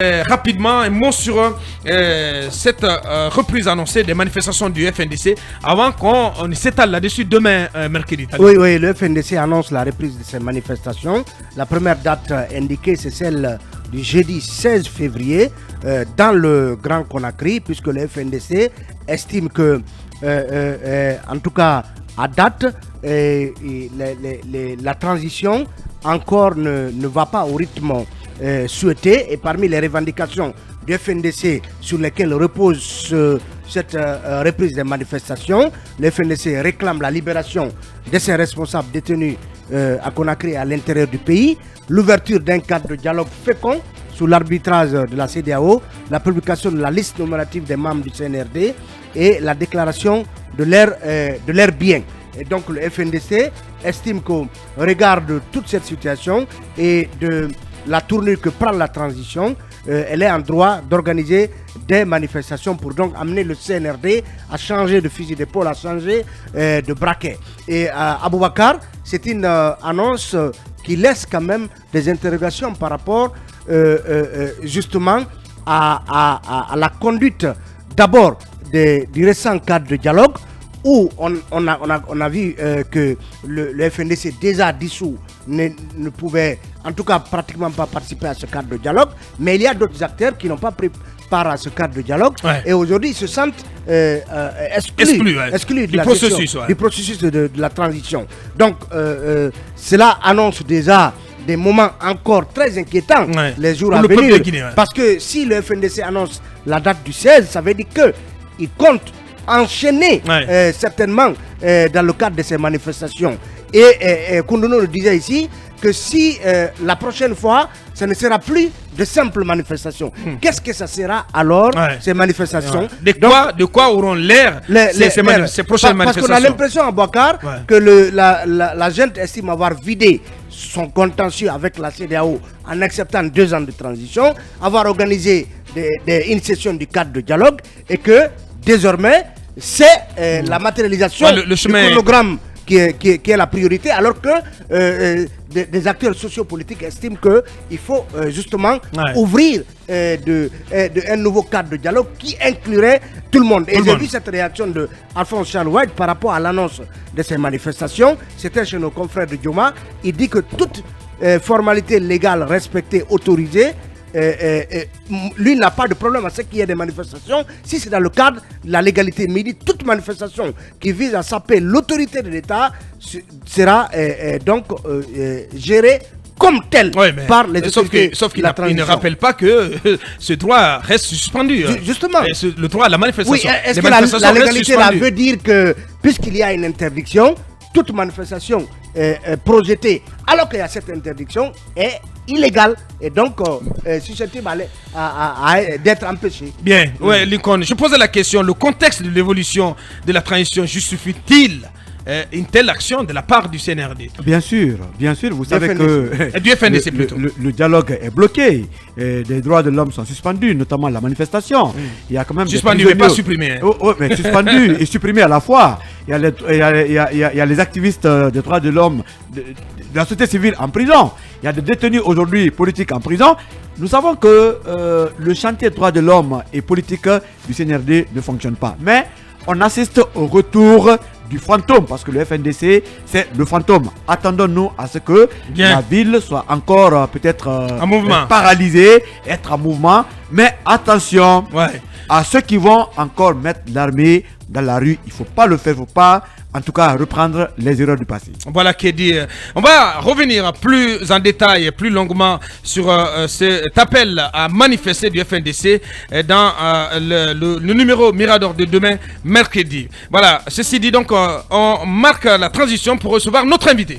Rapidement, un mot sur cette reprise annoncée des manifestations du FNDC avant qu'on s'étale là-dessus demain, mercredi. Oui, le FNDC annonce la reprise de ces manifestations. La première date indiquée, c'est celle du jeudi 16 février dans le Grand Conakry, puisque le FNDC estime que, en tout cas, à date, la transition encore ne va pas au rythme souhaité, et parmi les revendications du FNDC sur lesquelles repose cette reprise des manifestations, le FNDC réclame la libération de ses responsables détenus à Conakry et à l'intérieur du pays, l'ouverture d'un cadre de dialogue fécond sous l'arbitrage de la CEDEAO, la publication de la liste nominative des membres du CNRD et la déclaration de leurs biens. Et donc le FNDC estime qu'au regard de toute cette situation et de la tournure que prend la transition, elle est en droit d'organiser des manifestations pour donc amener le CNRD à changer de fusil d'épaule, à changer de braquet. Et Aboubakar, c'est une annonce qui laisse quand même des interrogations par rapport justement à la conduite d'abord du récent cadre de dialogue, où on a vu que le FNDC déjà dissous ne pouvait en tout cas pratiquement pas participer à ce cadre de dialogue, mais il y a d'autres acteurs qui n'ont pas pris part à ce cadre de dialogue, et aujourd'hui ils se sentent exclus du processus de la transition. Donc cela annonce déjà des moments encore très inquiétants les jours à venir, parce que si le FNDC annonce la date du 16, ça veut dire qu'il compte enchaîner certainement dans le cadre de ces manifestations. Et Koundounou le disait ici que si la prochaine fois, ce ne sera plus de simples manifestations. Qu'est-ce que ça sera alors, ces manifestations? De quoi auront l'air ces prochaines manifestations? Parce qu'on a l'impression à Boakar que la gente estime avoir vidé son contentieux avec la CEDEAO en acceptant 2 ans de transition, avoir organisé une session du cadre de dialogue, et que désormais c'est la matérialisation du chronogramme qui est la priorité, alors que des acteurs sociopolitiques estiment qu'il faut justement ouvrir un nouveau cadre de dialogue qui inclurait tout le monde. Et j'ai vu cette réaction de Alphonse Charles White par rapport à l'annonce de ces manifestations. C'était chez nos confrères de Dioma. Il dit que toute formalité légale respectée, autorisée, lui n'a pas de problème à ce qu'il y ait des manifestations si c'est dans le cadre de la légalité. Mais il dit toute manifestation qui vise à saper l'autorité de l'État sera donc gérée comme tel par les autorités. Sauf qu'il ne rappelle pas que ce droit reste suspendu. Justement. Le droit à la manifestation. Oui, est-ce que la légalité là veut dire que puisqu'il y a une interdiction, toute manifestation projetée alors qu'il y a cette interdiction est illégale et donc susceptible d'être empêchée. Bien, Lincoln, je posais la question, le contexte de l'évolution de la transition justifie-t-il une telle action de la part du CNRD? Bien sûr, vous savez que du FNDC plutôt. Le dialogue est bloqué, les droits de l'homme sont suspendus, notamment la manifestation. Il y a quand même suspendu, mais pas supprimé. Mais suspendu et supprimé à la fois. Il y a les activistes des droits de l'homme, de la société civile en prison. Il y a des détenus aujourd'hui politiques en prison. Nous savons que le chantier des droits de l'homme et politique du CNRD ne fonctionne pas. Mais on assiste au retour du fantôme, parce que le FNDC, c'est le fantôme. Attendons-nous à ce que la ville soit encore peut-être paralysée, être en mouvement. Mais attention à ceux qui vont encore mettre l'armée dans la rue. Il ne faut pas le faire, il ne faut pas en tout cas reprendre les erreurs du passé. Voilà qui est dit. On va revenir plus en détail, plus longuement sur cet appel à manifester du FNDC dans le numéro Mirador de demain, mercredi. Voilà, ceci dit donc, on marque la transition pour recevoir notre invité.